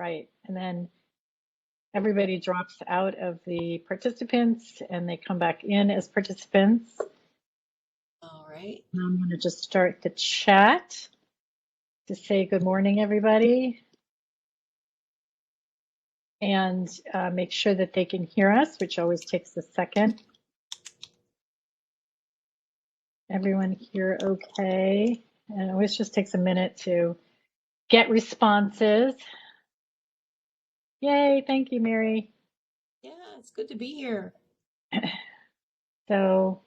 right. And then everybody drops out of the participants and they come back in as participants. All right. I'm going to just start the chat to say good morning, everybody, and make sure that they can hear us, which always takes a second. Everyone here okay? And it always just takes a minute to get responses. Yay, thank you, Mary. Yeah, it's good to be here. So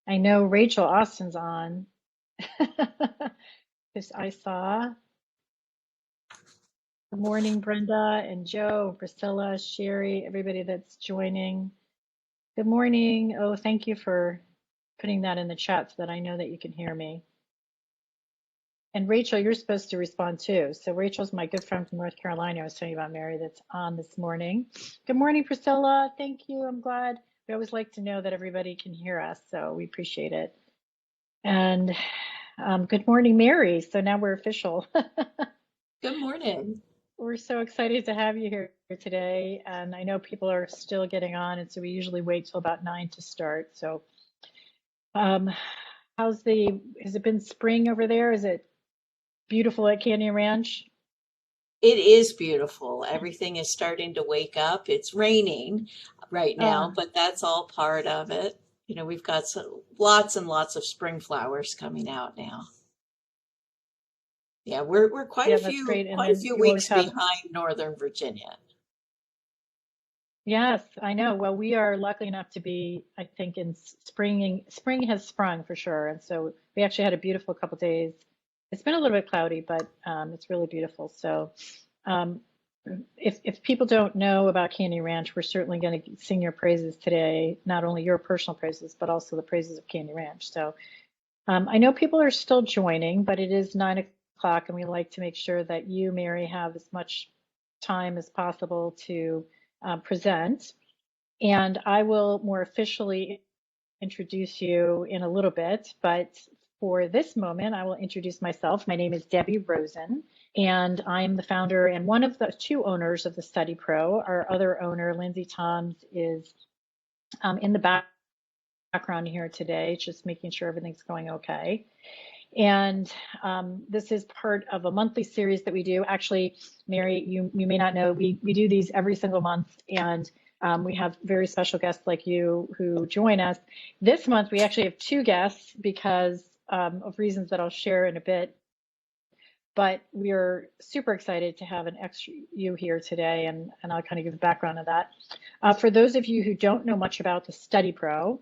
I know Rachel Austin's on, because I saw. Good morning, Brenda and Joe, Priscilla, Sherry, everybody that's joining. Good morning. Oh, thank you for putting that in the chat so that I know that you can hear me. And Rachel, you're supposed to respond too. So Rachel's my good friend from North Carolina. I was telling you about Mary that's on this morning. Good morning, Priscilla. Thank you. I'm glad. We always like to know that everybody can hear us, so we appreciate it. And good morning, Mary. So now we're official. Good morning. We're so excited to have you here today. And I know people are still getting on, and so we usually wait till about 9 to start. So has it been spring over there? Is it beautiful at Canyon Ranch? It is beautiful. Everything is starting to wake up. It's raining right now, but that's all part of it. You know, we've got lots and lots of spring flowers coming out now. Yeah, we're Yeah, that's great. And quite a then few you always weeks have, behind Northern Virginia. yes, I know. Well, we are lucky enough to be, I think, in spring has sprung for sure. And so we actually had a beautiful couple days. It's been a little bit cloudy, but it's really beautiful. So um, if people don't know about Canyon Ranch, we're certainly going to sing your praises today, not only your personal praises, but also the praises of Canyon Ranch. So I know people are still joining, but it is 9 o'clock, and we like to make sure that you, Mary, have as much time as possible to present. And I will more officially introduce you in a little bit, but for this moment, I will introduce myself. My name is Debbie Rosen, and I am the founder and one of the two owners of the Study Pro. Our other owner, Lindsay Toms, is in the background here today, just making sure everything's going okay. And this is part of a monthly series that we do. Actually, Mary, you may not know, we do these every single month, and we have very special guests like you who join us. This month, we actually have two guests because of reasons that I'll share in a bit. But we are super excited to have an extra you here today, and I'll kind of give a background of that. For those of you who don't know much about the Study Pro,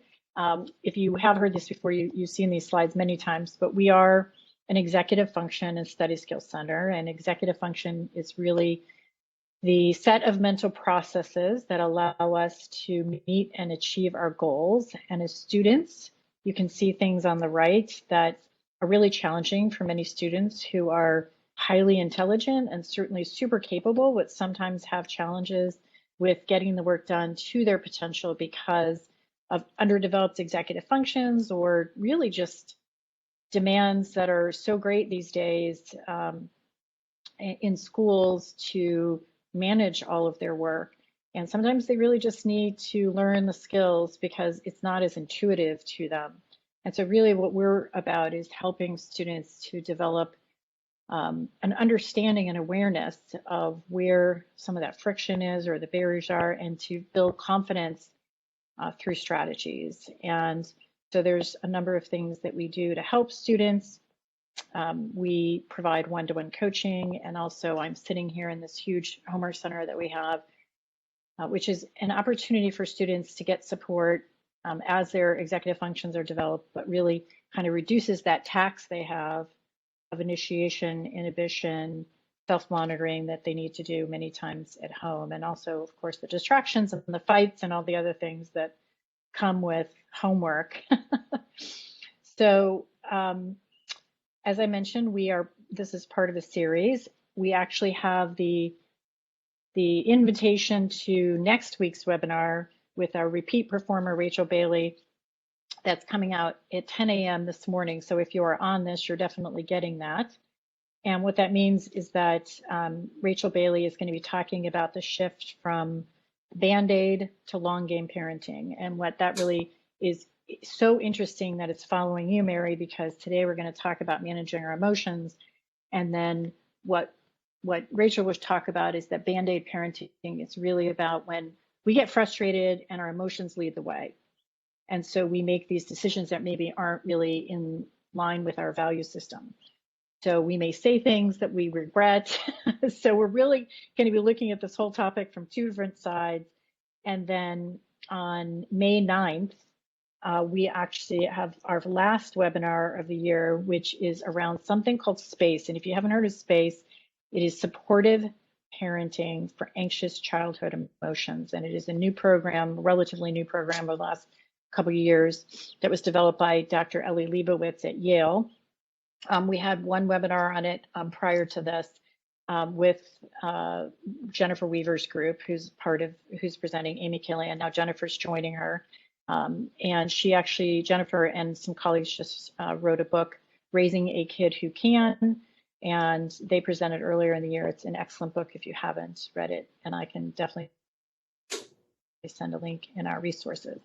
if you have heard this before, you've seen these slides many times, but we are an executive function and study skills center, and executive function is really the set of mental processes that allow us to meet and achieve our goals. And as students, you can see things on the right that are really challenging for many students who are highly intelligent and certainly super capable, but sometimes have challenges with getting the work done to their potential because of underdeveloped executive functions or really just demands that are so great these days in schools to manage all of their work. And sometimes they really just need to learn the skills because it's not as intuitive to them. And so really what we're about is helping students to develop an understanding and awareness of where some of that friction is or the barriers are, and to build confidence through strategies. And so there's a number of things that we do to help students. We provide one-to-one coaching, and also I'm sitting here in this huge homework center that we have, which is an opportunity for students to get support as their executive functions are developed, but really kind of reduces that tax they have of initiation, inhibition, self-monitoring that they need to do many times at home, and also, of course, the distractions and the fights and all the other things that come with homework. So as I mentioned, this is part of a series. We actually have the invitation to next week's webinar with our repeat performer, Rachel Bailey, that's coming out at 10 a.m. this morning. So if you are on this, you're definitely getting that. And what that means is that Rachel Bailey is going to be talking about the shift from Band-Aid to long game parenting. And what that really is so interesting that it's following you, Mary, because today we're going to talk about managing our emotions. And then what Rachel will talk about is that Band-Aid parenting is really about when we get frustrated and our emotions lead the way. And so we make these decisions that maybe aren't really in line with our value system. So we may say things that we regret. So we're really going to be looking at this whole topic from two different sides. And then on May 9th, we actually have our last webinar of the year, which is around something called SPACE. And if you haven't heard of SPACE, it is Supportive Parenting for Anxious Childhood Emotions. And it is a new program, a relatively new program over the last couple of years that was developed by Dr. Ellie Leibovitz at Yale. We had one webinar on it prior to this with Jennifer Weaver's group, who's presenting, Amy Cahilly, and now Jennifer's joining her. And Jennifer and some colleagues just wrote a book, Raising a Kid Who Can, and they presented earlier in the year. It's an excellent book if you haven't read it, and I can definitely send a link in our resources.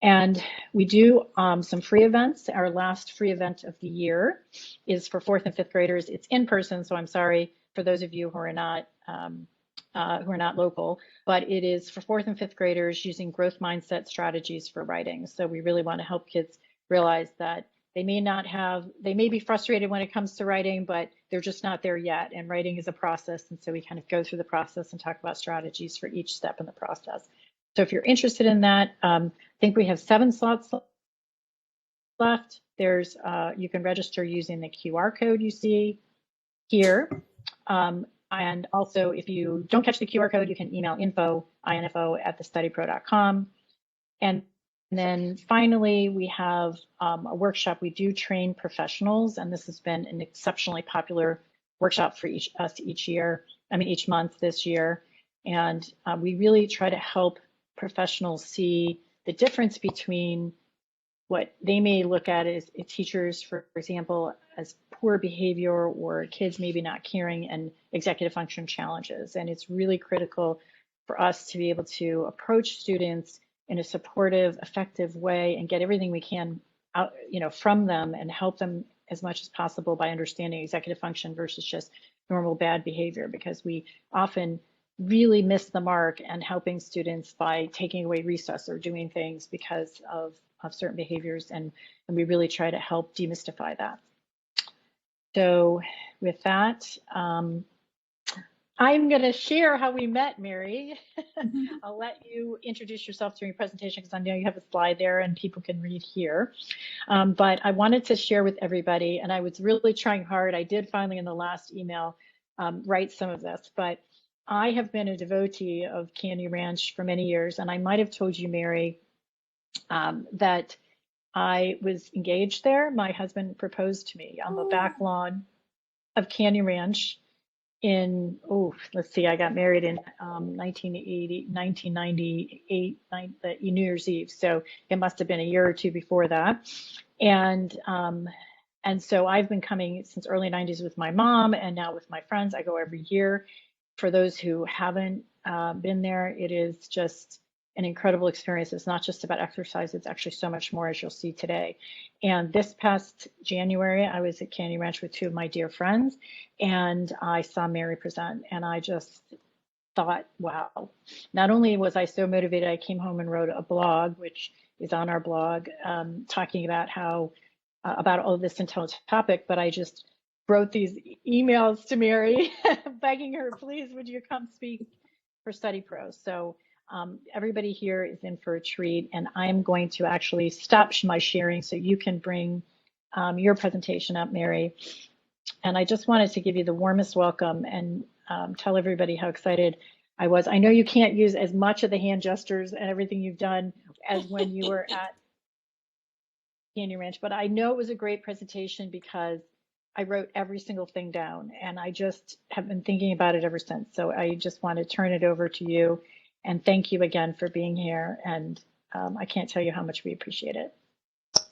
And we do some free events. Our last free event of the year is for 4th and 5th graders. It's in person, so I'm sorry for those of you who are not local, but it is for 4th and 5th graders using growth mindset strategies for writing. So we really want to help kids realize that they may be frustrated when it comes to writing, but they're just not there yet. And writing is a process. And so we kind of go through the process and talk about strategies for each step in the process. So if you're interested in that, I think we have 7 slots left. You can register using the QR code you see here. And also, if you don't catch the QR code, you can email info@thestudypro.com. And then finally, we have a workshop. We do train professionals, and this has been an exceptionally popular workshop for each month this year. And we really try to help professionals see the difference between what they may look at as teachers, for example, as poor behavior or kids maybe not caring, and executive function challenges. And it's really critical for us to be able to approach students in a supportive, effective way and get everything we can out, from them, and help them as much as possible by understanding executive function versus just normal bad behavior, because we often really miss the mark and helping students by taking away recess or doing things because of certain behaviors, and we really try to help demystify that. So with that, I'm going to share how we met, Mary. I'll let you introduce yourself during your presentation because I know you have a slide there and people can read here. But I wanted to share with everybody, and I was really trying hard. I did finally in the last email write some of this, but I have been a devotee of Candy Ranch for many years, and I might have told you, Mary, that I was engaged there. My husband proposed to me on the back lawn of Candy Ranch in, I got married in 1998, New Year's Eve. So it must have been a year or two before that. And so I've been coming since early 90s with my mom, and now with my friends. I go every year. For those who haven't been there, it is just an incredible experience. It's not just about exercise, it's actually so much more, as you'll see today. And this past January, I was at Candy Ranch with 2 of my dear friends, and I saw Mary present, and I just thought, wow. Not only was I so motivated, I came home and wrote a blog, which is on our blog, talking about about all this intelligent topic, but I just wrote these emails to Mary, begging her, please, would you come speak for Study Pro? So everybody here is in for a treat, and I'm going to actually stop my sharing so you can bring your presentation up, Mary. And I just wanted to give you the warmest welcome and tell everybody how excited I was. I know you can't use as much of the hand gestures and everything you've done as when you were at Candy Ranch, but I know it was a great presentation because I wrote every single thing down, and I just have been thinking about it ever since. So I just want to turn it over to you. And thank you again for being here. And I can't tell you how much we appreciate it.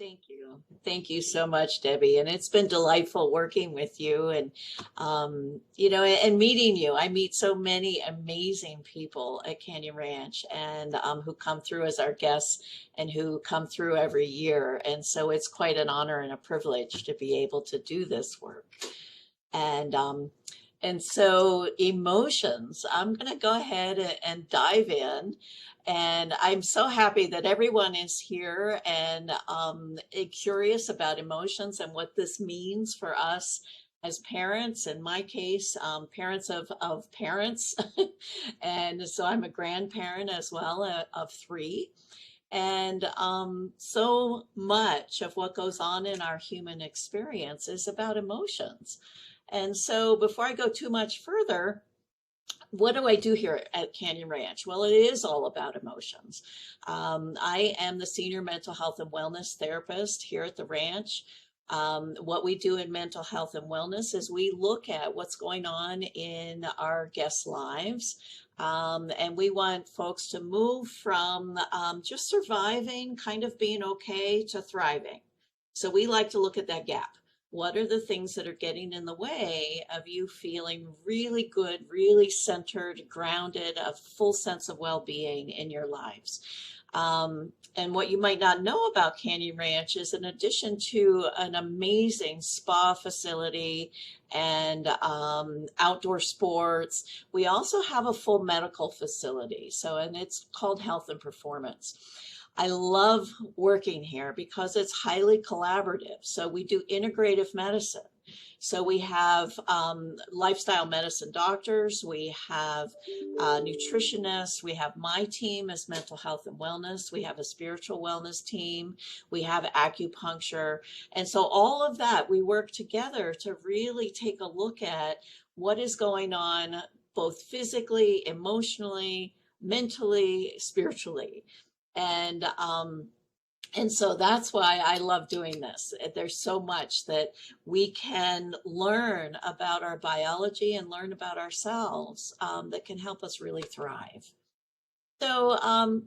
Thank you. Thank you so much, Debbie. And it's been delightful working with you and, and meeting you. I meet so many amazing people at Canyon Ranch and who come through as our guests and who come through every year. And so it's quite an honor and a privilege to be able to do this work. And so emotions, I'm going to go ahead and dive in. And I'm so happy that everyone is here and curious about emotions and what this means for us as parents. In my case, parents of parents. And so I'm a grandparent as well of 3. And so much of what goes on in our human experience is about emotions. And so before I go too much further, what do I do here at Canyon Ranch? Well, it is all about emotions. I am the senior mental health and wellness therapist here at the ranch. What we do in mental health and wellness is we look at what's going on in our guests' lives. And we want folks to move from just surviving, kind of being okay, to thriving. So we like to look at that gap. What are the things that are getting in the way of you feeling really good, really centered, grounded, a full sense of well-being in your lives? And what you might not know about Canyon Ranch is, in addition to an amazing spa facility and outdoor sports, we also have a full medical facility. And it's called Health and Performance. I love working here because it's highly collaborative. So we do integrative medicine. So we have lifestyle medicine doctors, we have nutritionists, we have my team as mental health and wellness, we have a spiritual wellness team, we have acupuncture. And so all of that, we work together to really take a look at what is going on both physically, emotionally, mentally, spiritually. And so that's why I love doing this. There's so much that we can learn about our biology and learn about ourselves that can help us really thrive. So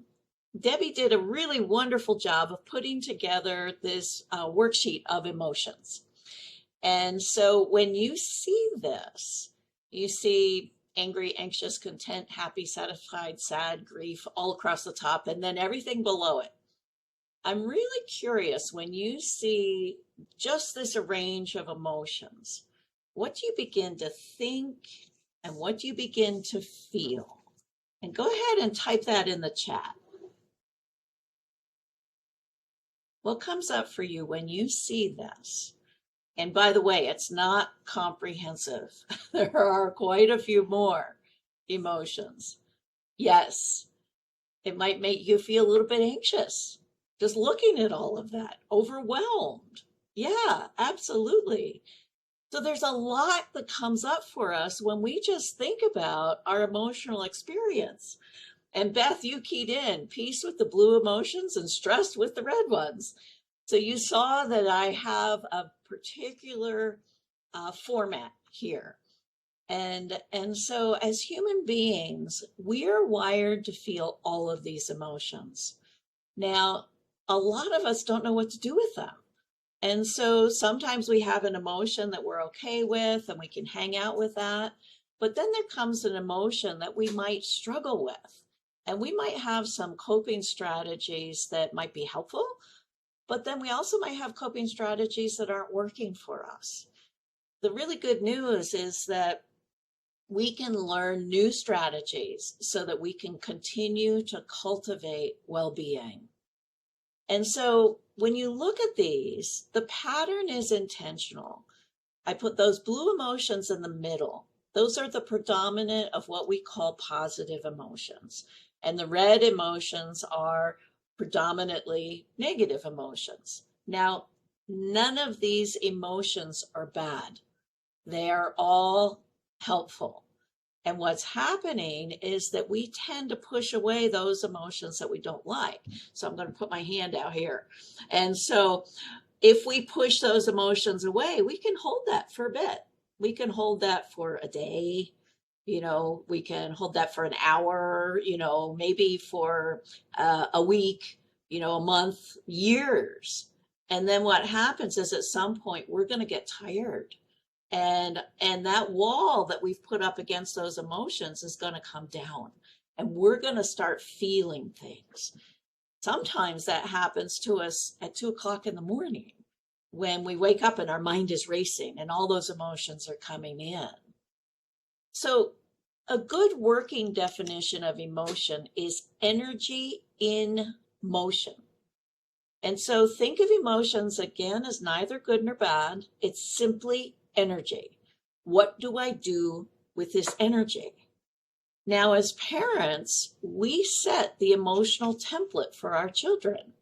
Debbie did a really wonderful job of putting together this worksheet of emotions. And so when you see this, you see angry, anxious, content, happy, satisfied, sad, grief, all across the top, and then everything below it. I'm really curious, when you see just this range of emotions, what do you begin to think and what do you begin to feel? And go ahead and type that in the chat. What comes up for you when you see this? And by the way, it's not comprehensive. There are quite a few more emotions. Yes, it might make you feel a little bit anxious, just looking at all of that, overwhelmed. Yeah, absolutely. So there's a lot that comes up for us when we just think about our emotional experience. And Beth, you keyed in peace with the blue emotions and stress with the red ones. So you saw that I have a particular format here. And so as human beings, we are wired to feel all of these emotions. Now, a lot of us don't know what to do with them. And so sometimes we have an emotion that we're okay with and we can hang out with that. But then there comes an emotion that we might struggle with. And we might have some coping strategies that might be helpful, but then we also might have coping strategies that aren't working for us. The really good news is that we can learn new strategies so that we can continue to cultivate well-being. And so when you look at these, the pattern is intentional. I put those blue emotions in the middle. Those are the predominant of what we call positive emotions. And the red emotions are predominantly negative emotions. Now, none of these emotions are bad. They are all helpful. And what's happening is that we tend to push away those emotions that we don't like. So I'm going to put my hand out here. And so if we push those emotions away, we can hold that for a bit. We can hold that for a day. We can hold that for an hour, maybe for a week, a month, years. And then what happens is at some point we're going to get tired. And that wall that we've put up against those emotions is going to come down, and we're going to start feeling things. Sometimes that happens to us at 2 o'clock in the morning when we wake up and our mind is racing and all those emotions are coming in. So a good working definition of emotion is energy in motion. And so think of emotions again as neither good nor bad. It's simply energy. What do I do with this energy? Now, as parents, we set the emotional template for our children.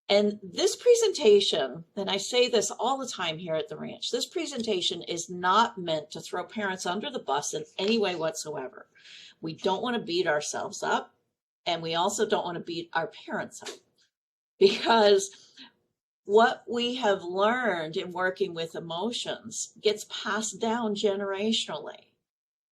And this presentation, and I say this all the time here at the ranch, this presentation is not meant to throw parents under the bus in any way whatsoever. We don't want to beat ourselves up, and we also don't want to beat our parents up, because what we have learned in working with emotions gets passed down generationally.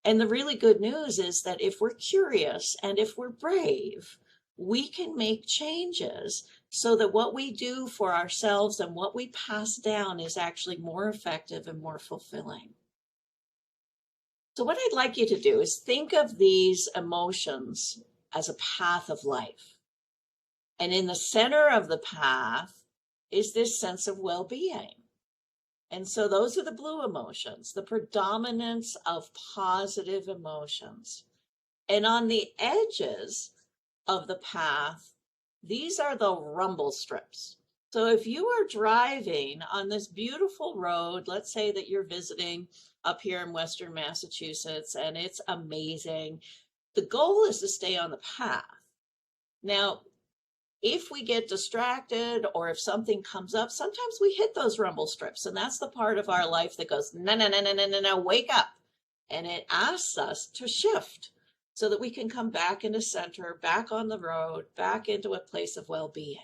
And the really good news is that if we're curious and if we're brave, we can make changes so that what we do for ourselves and what we pass down is actually more effective and more fulfilling. So what I'd like you to do is think of these emotions as a path of life. And in the center of the path is this sense of well-being. And so those are the blue emotions, the predominance of positive emotions. And on the edges of the path, these are the rumble strips. So if you are driving on this beautiful road, let's say that you're visiting up here in Western Massachusetts and it's amazing, the goal is to stay on the path. Now, if we get distracted or if something comes up, sometimes we hit those rumble strips, and that's the part of our life that goes, no, no, no, no, no, no, no, wake up. And it asks us to shift so that we can come back into center, back on the road, back into a place of well-being.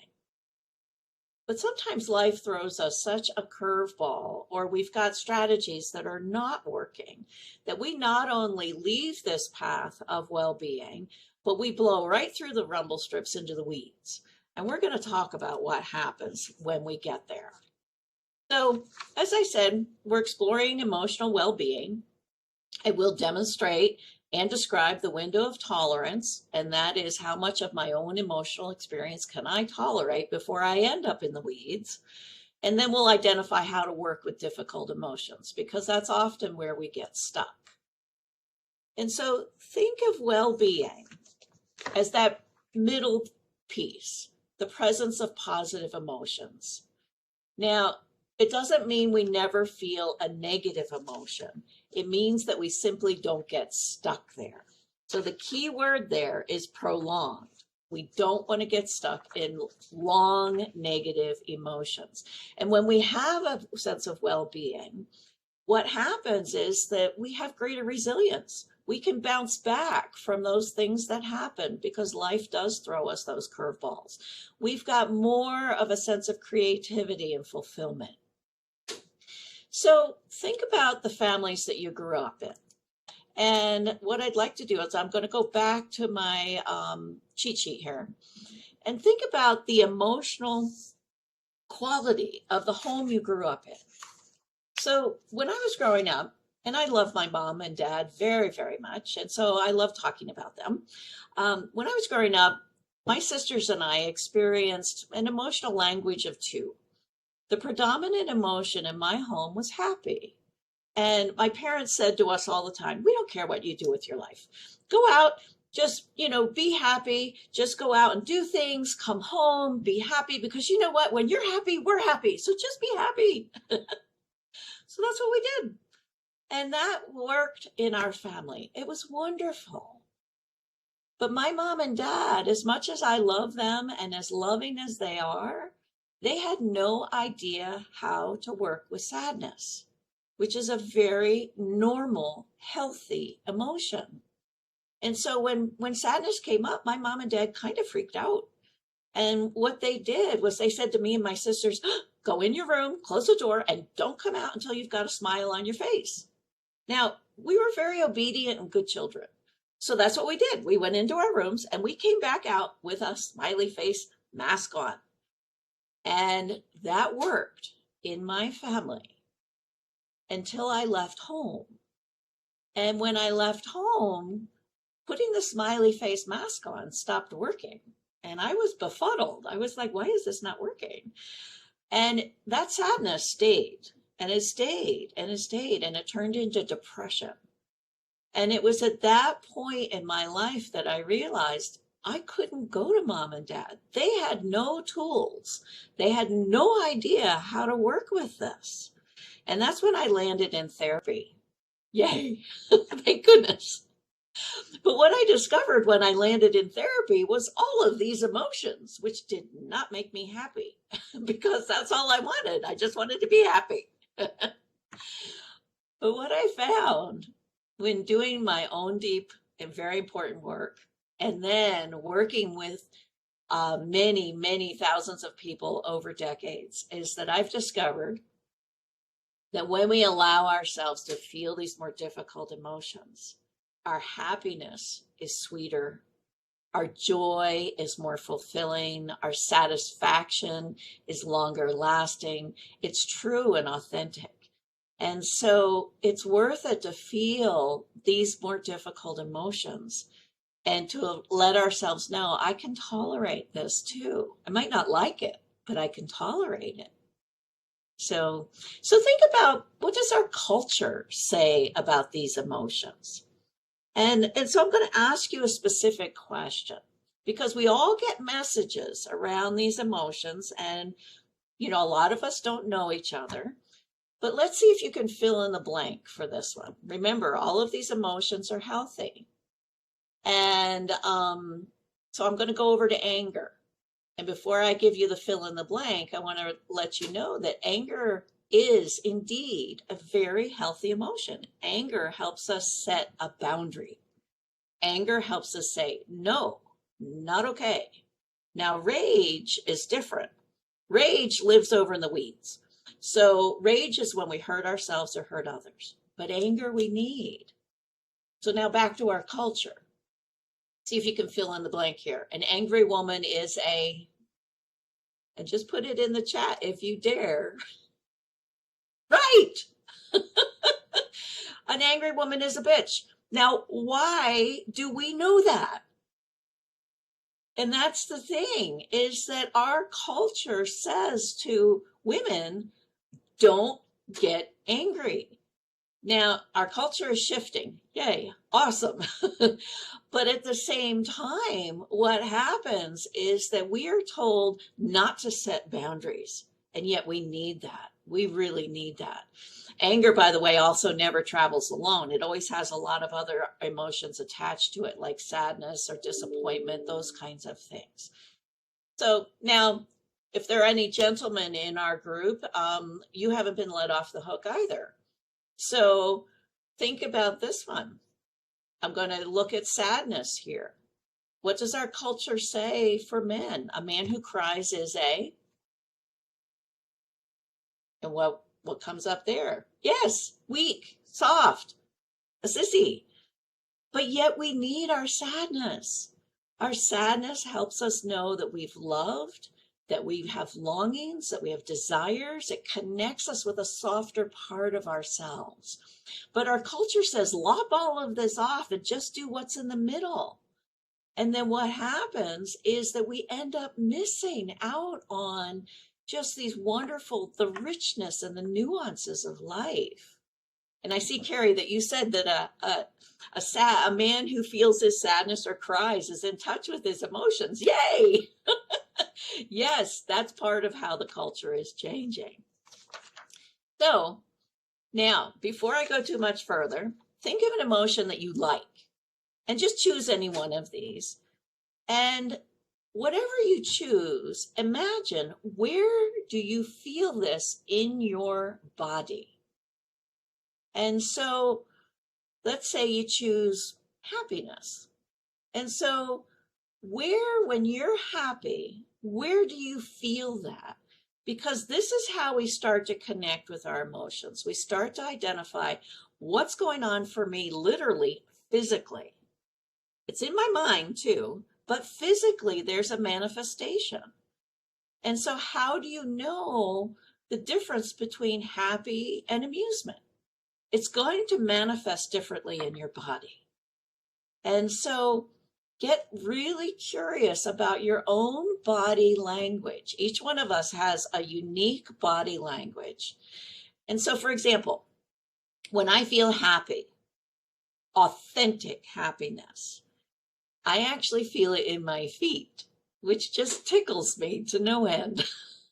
But sometimes life throws us such a curveball, or we've got strategies that are not working, that we not only leave this path of well-being, but we blow right through the rumble strips into the weeds. And we're going to talk about what happens when we get there. So, as I said, we're exploring emotional well-being. I will demonstrate and describe the window of tolerance, and that is how much of my own emotional experience can I tolerate before I end up in the weeds. And then we'll identify how to work with difficult emotions, because that's often where we get stuck. And so think of well-being as that middle piece, the presence of positive emotions. Now, it doesn't mean we never feel a negative emotion. It means that we simply don't get stuck there. So the key word there is prolonged. We don't want to get stuck in long negative emotions. And when we have a sense of well-being, what happens is that we have greater resilience. We can bounce back from those things that happen because life does throw us those curveballs. We've got more of a sense of creativity and fulfillment. So think about the families that you grew up in. And what I'd like to do is I'm going to go back to my cheat sheet here and think about the emotional quality of the home you grew up in. So when I was growing up, and I love my mom and dad very, very much, and so I love talking about them. When I was growing up, my sisters and I experienced an emotional language of two. The predominant emotion in my home was happy. And my parents said to us all the time, we don't care what you do with your life. Go out, just, be happy. Just go out and do things, come home, be happy, because you know what? When you're happy, we're happy. So just be happy. So that's what we did. And that worked in our family. It was wonderful. But my mom and dad, as much as I love them and as loving as they are, they had no idea how to work with sadness, which is a very normal, healthy emotion. And so when sadness came up, my mom and dad kind of freaked out. And what they did was they said to me and my sisters, go in your room, close the door, and don't come out until you've got a smile on your face. Now, we were very obedient and good children. So that's what we did. We went into our rooms and we came back out with a smiley face mask on. And that worked in my family until I left home. And when I left home, putting the smiley face mask on stopped working. And I was befuddled. I was like, why is this not working? And that sadness stayed, and it stayed, and it stayed, and it turned into depression. And it was at that point in my life that I realized I couldn't go to mom and dad. They had no tools. They had no idea how to work with this. And that's when I landed in therapy. Yay, thank goodness. But what I discovered when I landed in therapy was all of these emotions, which did not make me happy because that's all I wanted. I just wanted to be happy. But what I found when doing my own deep and very important work, and then working with many, many thousands of people over decades, is that I've discovered that when we allow ourselves to feel these more difficult emotions, our happiness is sweeter, our joy is more fulfilling, our satisfaction is longer lasting, it's true and authentic. And so it's worth it to feel these more difficult emotions and to let ourselves know, I can tolerate this too. I might not like it, but I can tolerate it. So think about, what does our culture say about these emotions? And so I'm going to ask you a specific question, because we all get messages around these emotions, and, a lot of us don't know each other. But let's see if you can fill in the blank for this one. Remember, all of these emotions are healthy. And so I'm going to go over to anger. And before I give you the fill in the blank, I want to let you know that anger is indeed a very healthy emotion. Anger helps us set a boundary. Anger helps us say, no, not okay. Now, rage is different. Rage lives over in the weeds. So rage is when we hurt ourselves or hurt others, but anger we need. So now back to our culture. See if you can fill in the blank here. An angry woman is and just put it in the chat if you dare. Right. An angry woman is a bitch. Now, why do we know that? And that's the thing, is that our culture says to women, don't get angry. Now, our culture is shifting. Yay, awesome. But at the same time, what happens is that we are told not to set boundaries. And yet we need that. We really need that. Anger, by the way, also never travels alone. It always has a lot of other emotions attached to it, like sadness or disappointment, those kinds of things. So now, if there are any gentlemen in our group, you haven't been let off the hook either. So think about this one. I'm going to look at sadness here. What does our culture say for men? A man who cries is a... And what comes up there? Yes, weak, soft, a sissy. But yet we need our sadness. Our sadness helps us know that we've loved, that we have longings, that we have desires. It connects us with a softer part of ourselves. But our culture says, lop all of this off and just do what's in the middle. And then what happens is that we end up missing out on just these wonderful, the richness and the nuances of life. And I see, Carrie, that you said that a man who feels his sadness or cries is in touch with his emotions. Yay! Yes, that's part of how the culture is changing. So now, before I go too much further, think of an emotion that you like and just choose any one of these. And whatever you choose, imagine, where do you feel this in your body? And so let's say you choose happiness. And so when you're happy, where do you feel that? Because this is how we start to connect with our emotions. We start to identify what's going on for me, literally, physically. It's in my mind too, but physically there's a manifestation. And so how do you know the difference between happy and amusement? It's going to manifest differently in your body. And so get really curious about your own body language. Each one of us has a unique body language. And so, for example, when I feel happy, authentic happiness, I actually feel it in my feet, which just tickles me to no end.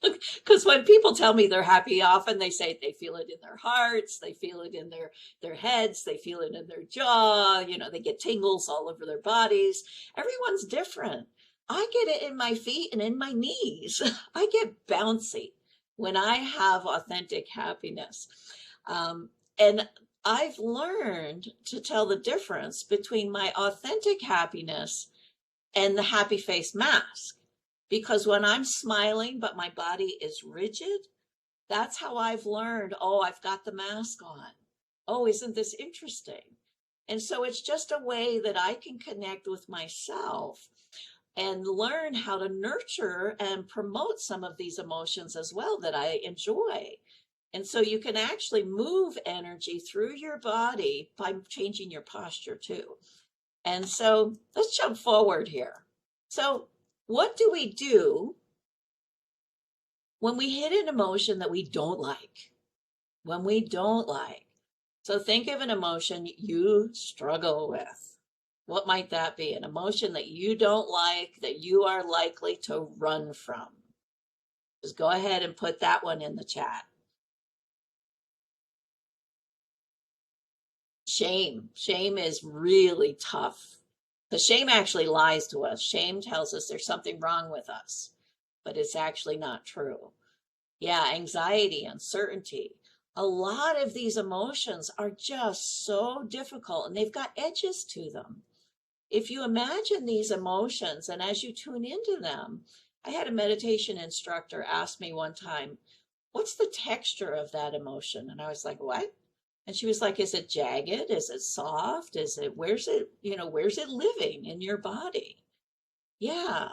Because when people tell me they're happy, often they say they feel it in their hearts, they feel it in their heads, they feel it in their jaw, you know, they get tingles all over their bodies. Everyone's different. I get it in my feet and in my knees. I get bouncy when I have authentic happiness. And I've learned to tell the difference between my authentic happiness and the happy face mask. Because when I'm smiling, but my body is rigid, that's how I've learned, oh, I've got the mask on. Oh, isn't this interesting? And so it's just a way that I can connect with myself and learn how to nurture and promote some of these emotions as well that I enjoy. And so you can actually move energy through your body by changing your posture too. And so let's jump forward here. So what do we do when we hit an emotion that we don't like? When we don't like. So think of an emotion you struggle with. What might that be? An emotion that you don't like, that you are likely to run from. Just go ahead and put that one in the chat. Shame. Shame is really tough. The shame actually lies to us. Shame tells us there's something wrong with us, but it's actually not true. Yeah, anxiety, uncertainty. A lot of these emotions are just so difficult and they've got edges to them. If you imagine these emotions and as you tune into them, I had a meditation instructor ask me one time, what's the texture of that emotion? And I was like, what? And she was like, is it jagged? Is it soft? Where's it living in your body? Yeah.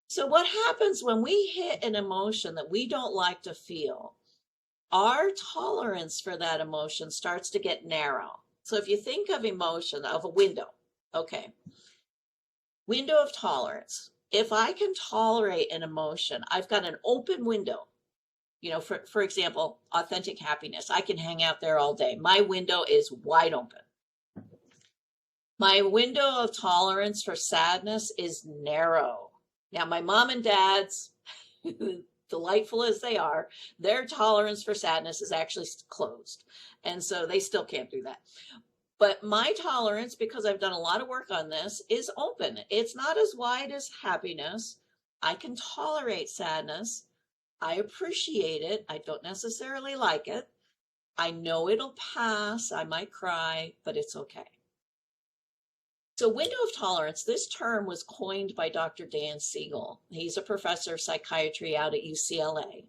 So what happens when we hit an emotion that we don't like to feel? Our tolerance for that emotion starts to get narrow. So if you think of emotion, of a window, okay, window of tolerance. If I can tolerate an emotion, I've got an open window. You know, for example, authentic happiness. I can hang out there all day. My window is wide open. My window of tolerance for sadness is narrow. Now, my mom and dad's, delightful as they are, their tolerance for sadness is actually closed. And so they still can't do that. But my tolerance, because I've done a lot of work on this, is open. It's not as wide as happiness. I can tolerate sadness. I appreciate it. I don't necessarily like it. I know it'll pass. I might cry, but it's okay. So window of tolerance, this term was coined by Dr. Dan Siegel. He's a professor of psychiatry out at UCLA,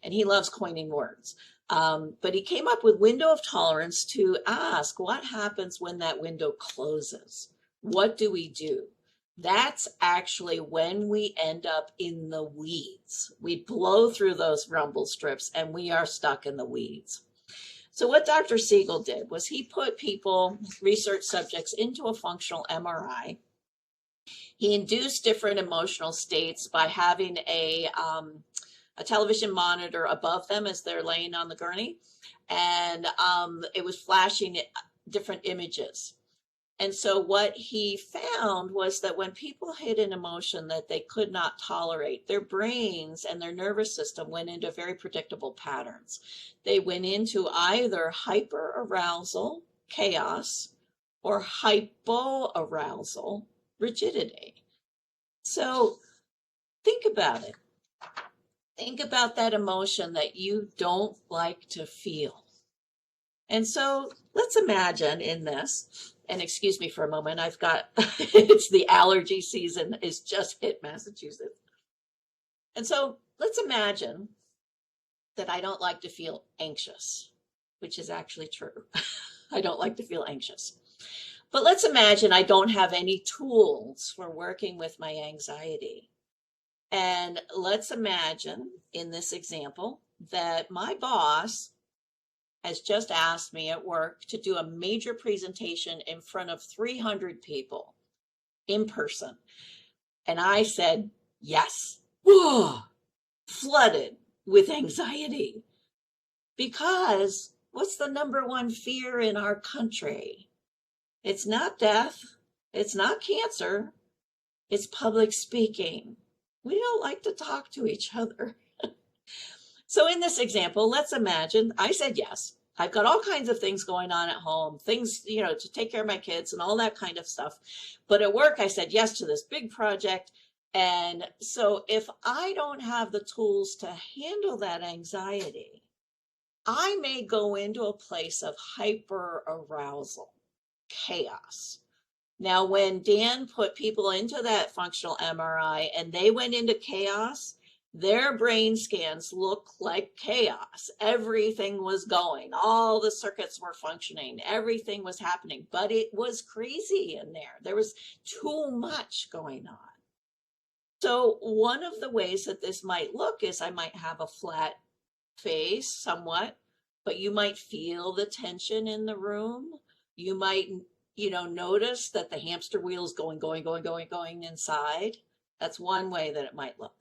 and he loves coining words. But he came up with window of tolerance to ask what happens when that window closes? What do we do? That's actually when we end up in the weeds. We blow through those rumble strips and we are stuck in the weeds. So what Dr. Siegel did was he put people, research subjects, into a functional MRI. He induced different emotional states by having a television monitor above them as they're laying on the gurney. And it was flashing different images. And so what he found was that when people hit an emotion that they could not tolerate, their brains and their nervous system went into very predictable patterns. They went into either hyperarousal, chaos, or hypoarousal, rigidity. So think about it. Think about that emotion that you don't like to feel. And so let's imagine in this, and excuse me for a moment, I've got, it's the allergy season, is just hit Massachusetts. And so let's imagine that I don't like to feel anxious, which is actually true. I don't like to feel anxious. But let's imagine I don't have any tools for working with my anxiety. And let's imagine in this example that my boss has just asked me at work to do a major presentation in front of 300 people in person. And I said, yes. Whoa, flooded with anxiety. Because what's the number one fear in our country? It's not death. It's not cancer. It's public speaking. We don't like to talk to each other. So in this example, let's imagine I said yes. I've got all kinds of things going on at home, things, to take care of my kids and all that kind of stuff. But at work, I said yes to this big project. And so if I don't have the tools to handle that anxiety, I may go into a place of hyper arousal, chaos. Now, when Dan put people into that functional MRI and they went into chaos, their brain scans look like chaos. Everything was going, all the circuits were functioning, everything was happening, but it was crazy in there. There was too much going on. So one of the ways that this might look is I might have a flat face somewhat, but you might feel the tension in the room. You might, notice that the hamster wheel is going inside. That's one way that it might look.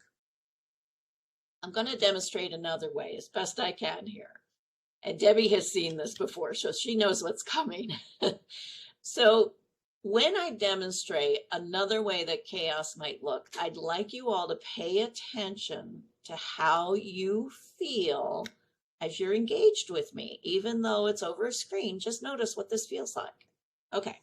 I'm going to demonstrate another way as best I can here. And Debbie has seen this before, so she knows what's coming. So when I demonstrate another way that chaos might look, I'd like you all to pay attention to how you feel as you're engaged with me. Even though it's over a screen, just notice what this feels like. Okay.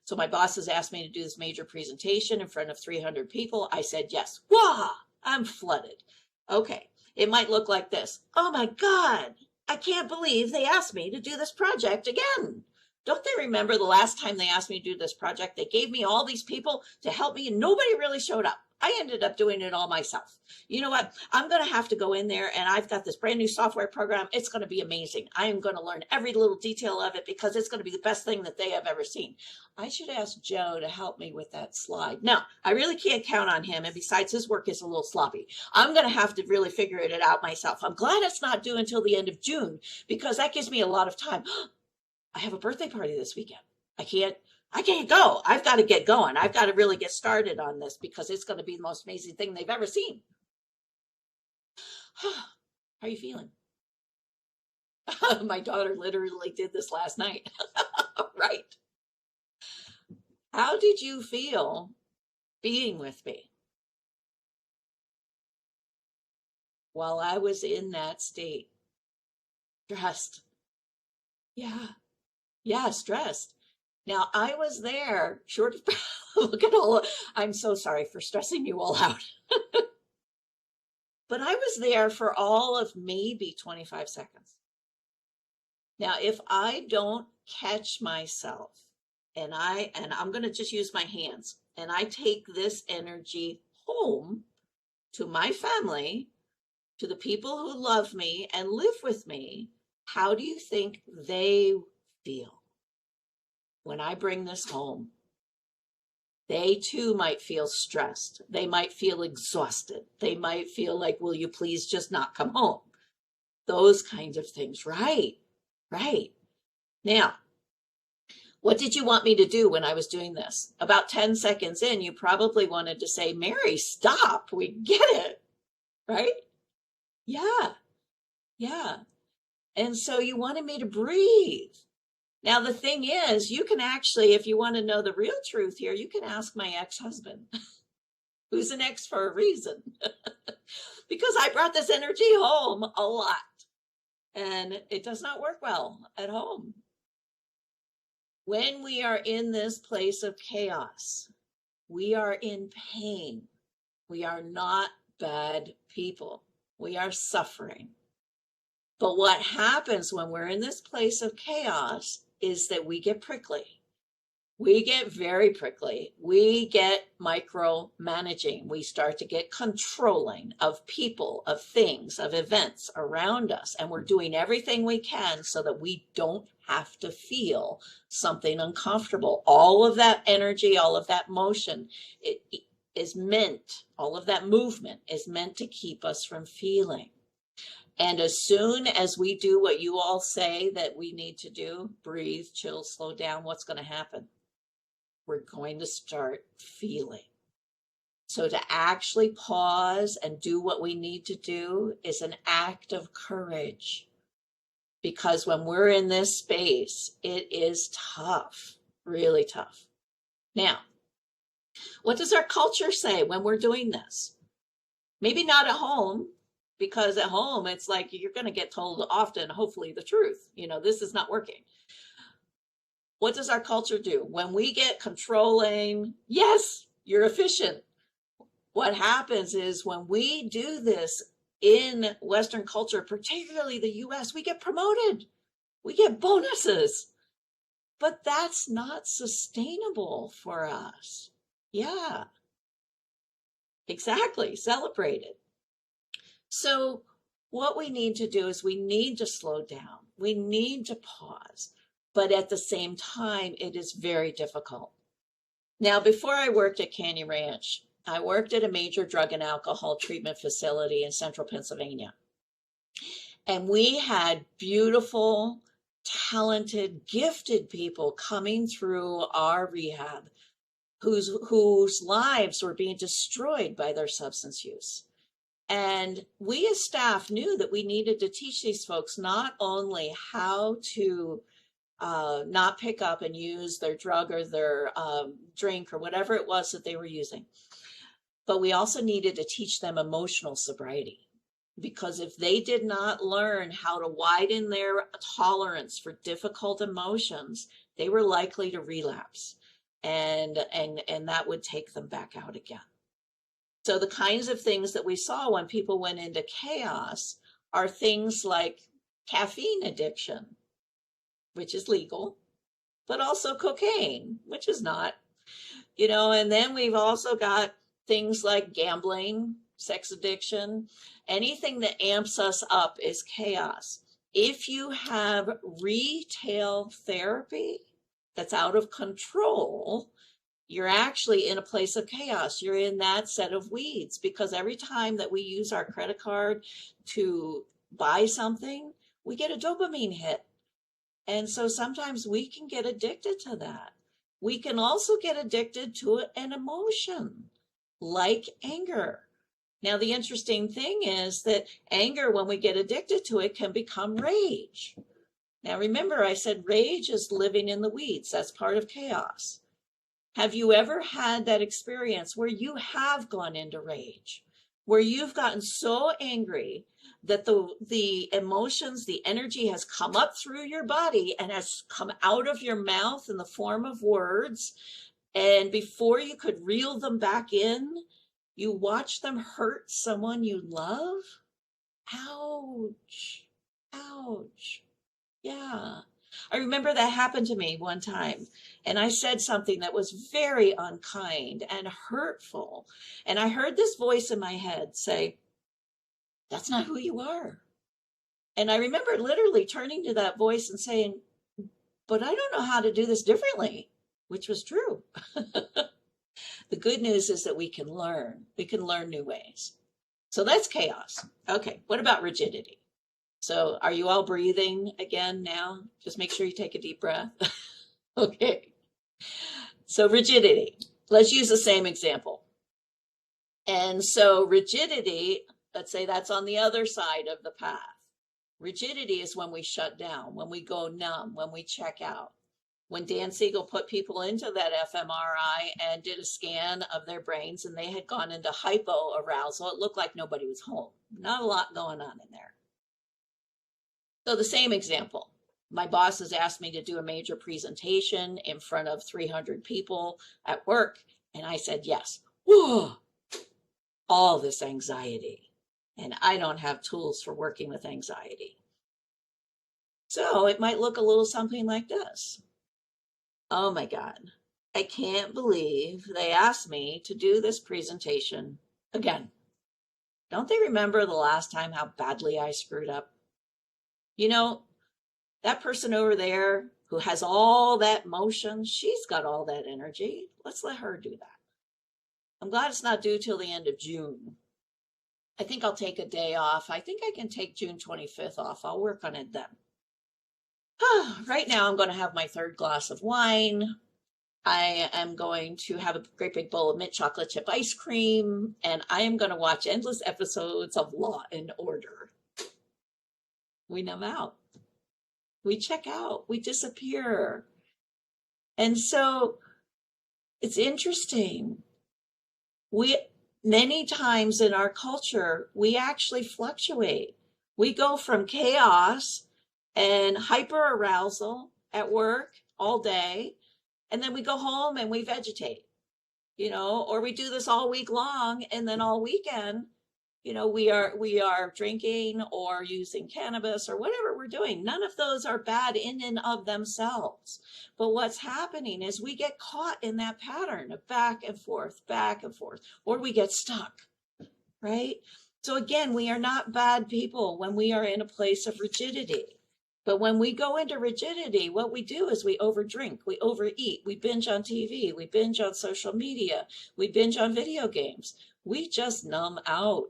So my boss has asked me to do this major presentation in front of 300 people. I said yes. Wah! I'm flooded. Okay. It might look like this. Oh my God, I can't believe they asked me to do this project again. Don't they remember the last time they asked me to do this project? They gave me all these people to help me and nobody really showed up. I ended up doing it all myself. You know what? I'm going to have to go in there and I've got this brand new software program. It's going to be amazing. I am going to learn every little detail of it because it's going to be the best thing that they have ever seen. I should ask Joe to help me with that slide. Now, I really can't count on him. And besides, his work is a little sloppy. I'm going to have to really figure it out myself. I'm glad it's not due until the end of June because that gives me a lot of time. I have a birthday party this weekend. I can't go. I've got to get going. I've got to really get started on this because it's going to be the most amazing thing they've ever seen. How are you feeling? My daughter literally did this last night. Right. How did you feel being with me while I was in that state? Stressed. Yeah, stressed. Now, I was there, short of breath. Look at all, I'm so sorry for stressing you all out. But I was there for all of maybe 25 seconds. Now, if I don't catch myself, and I'm going to just use my hands, and I take this energy home to my family, to the people who love me and live with me, how do you think they feel when I bring this home? They too might feel stressed. They might feel exhausted. They might feel like, will you please just not come home? Those kinds of things. Right. Now, what did you want me to do when I was doing this? About 10 seconds in, you probably wanted to say, Mary, stop. We get it. Right? Yeah. And so you wanted me to breathe. Now, the thing is, you can actually, if you want to know the real truth here, you can ask my ex-husband, who's an ex for a reason, because I brought this energy home a lot, and it does not work well at home. When we are in this place of chaos, we are in pain. We are not bad people. We are suffering. But what happens when we're in this place of chaos is that we get prickly. We get very prickly. We get micromanaging. We start to get controlling of people, of things, of events around us. And we're doing everything we can so that we don't have to feel something uncomfortable. All of that energy, all of that motion, is meant, all of that movement is meant to keep us from feeling. And as soon as we do what you all say that we need to do, breathe, chill, slow down, what's going to happen? We're going to start feeling. So to actually pause and do what we need to do is an act of courage. Because when we're in this space, it is tough, really tough. Now, what does our culture say when we're doing this? Maybe not at home, because at home, it's like you're going to get told often, hopefully, the truth. You know, this is not working. What does our culture do? When we get controlling, yes, you're efficient. What happens is when we do this in Western culture, particularly the US, we get promoted. We get bonuses. But that's not sustainable for us. Yeah, exactly. Celebrate it. So what we need to do is we need to slow down. We need to pause. But at the same time, it is very difficult. Now, before I worked at Canyon Ranch, I worked at a major drug and alcohol treatment facility in central Pennsylvania. And we had beautiful, talented, gifted people coming through our rehab whose lives were being destroyed by their substance use. And we as staff knew that we needed to teach these folks not only how to not pick up and use their drug or their drink or whatever it was that they were using, but we also needed to teach them emotional sobriety. Because if they did not learn how to widen their tolerance for difficult emotions, they were likely to relapse. And that would take them back out again. So the kinds of things that we saw when people went into chaos are things like caffeine addiction, which is legal, but also cocaine, which is not, you know, and then we've also got things like gambling, sex addiction, anything that amps us up is chaos. If you have retail therapy that's out of control, you're actually in a place of chaos. You're in that set of weeds, because every time that we use our credit card to buy something, we get a dopamine hit. And so sometimes we can get addicted to that. We can also get addicted to an emotion like anger. Now, the interesting thing is that anger, when we get addicted to it, can become rage. Now, remember, I said rage is living in the weeds. That's part of chaos. Have you ever had that experience where you have gone into rage, where you've gotten so angry that the emotions, the energy has come up through your body and has come out of your mouth in the form of words, and before you could reel them back in, you watch them hurt someone you love? Ouch, ouch. Yeah. I remember that happened to me one time, and I said something that was very unkind and hurtful. And I heard this voice in my head say, "That's not who you are." And I remember literally turning to that voice and saying, "But I don't know how to do this differently," which was true. The good news is that we can learn. We can learn new ways. So that's chaos. Okay, what about rigidity? So are you all breathing again now? Just make sure you take a deep breath. Okay. So rigidity. Let's use the same example. And so rigidity, let's say that's on the other side of the path. Rigidity is when we shut down, when we go numb, when we check out. When Dan Siegel put people into that fMRI and did a scan of their brains and they had gone into hypoarousal, it looked like nobody was home. Not a lot going on in there. So the same example, my boss has asked me to do a major presentation in front of 300 people at work. And I said, yes. Whoa, all this anxiety. And I don't have tools for working with anxiety. So it might look a little something like this. Oh my God, I can't believe they asked me to do this presentation again. Don't they remember the last time how badly I screwed up? You know, that person over there who has all that motion, she's got all that energy. Let's let her do that. I'm glad it's not due till the end of June. I think I'll take a day off. I think I can take June 25th off. I'll work on it then. Right now, I'm going to have my third glass of wine. I am going to have a great big bowl of mint chocolate chip ice cream, and I am going to watch endless episodes of Law and Order. We numb out. We check out. We disappear. And so it's interesting. Many times in our culture, we actually fluctuate. We go from chaos and hyper arousal at work all day, and then we go home and we vegetate, or we do this all week long, and then all weekend, we are drinking or using cannabis or whatever we're doing. None of those are bad in and of themselves. But what's happening is we get caught in that pattern of back and forth, or we get stuck, right? So again, we are not bad people when we are in a place of rigidity. But when we go into rigidity, what we do is we overdrink, we overeat, we binge on TV, we binge on social media, we binge on video games. We just numb out,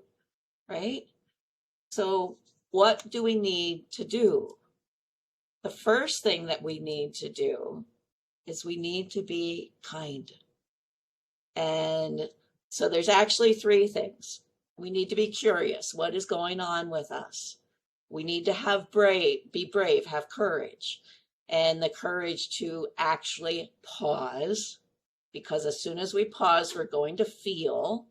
right? So what do we need to do? The first thing that we need to do is we need to be kind. And so there's actually three things. We need to be curious. What is going on with us? We need to be brave, have courage, and the courage to actually pause, because as soon as we pause, we're going to feel.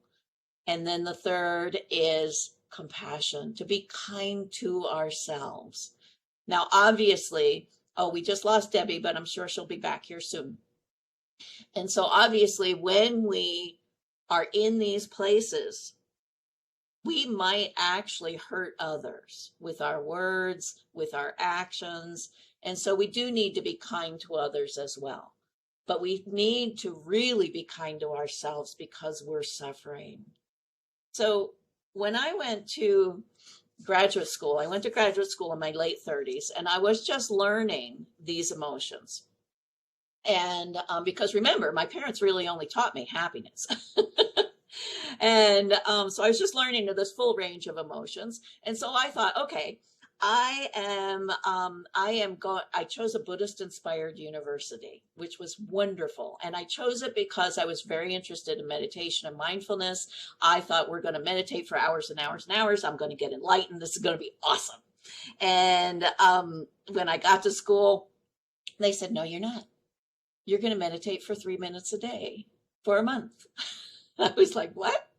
And then the third is compassion, to be kind to ourselves. Now, obviously, we just lost Debbie, but I'm sure she'll be back here soon. And so obviously, when we are in these places, we might actually hurt others with our words, with our actions. And so we do need to be kind to others as well. But we need to really be kind to ourselves because we're suffering. So when I went to graduate school in my late 30s, and I was just learning these emotions. And because remember, my parents really only taught me happiness. And so I was just learning this full range of emotions. And so I thought, okay, I chose a Buddhist inspired university, which was wonderful. And I chose it because I was very interested in meditation and mindfulness. I thought, we're going to meditate for hours and hours and hours. I'm going to get enlightened. This is going to be awesome. And when I got to school, they said, no, you're not. You're going to meditate for 3 minutes a day for a month. I was like, what?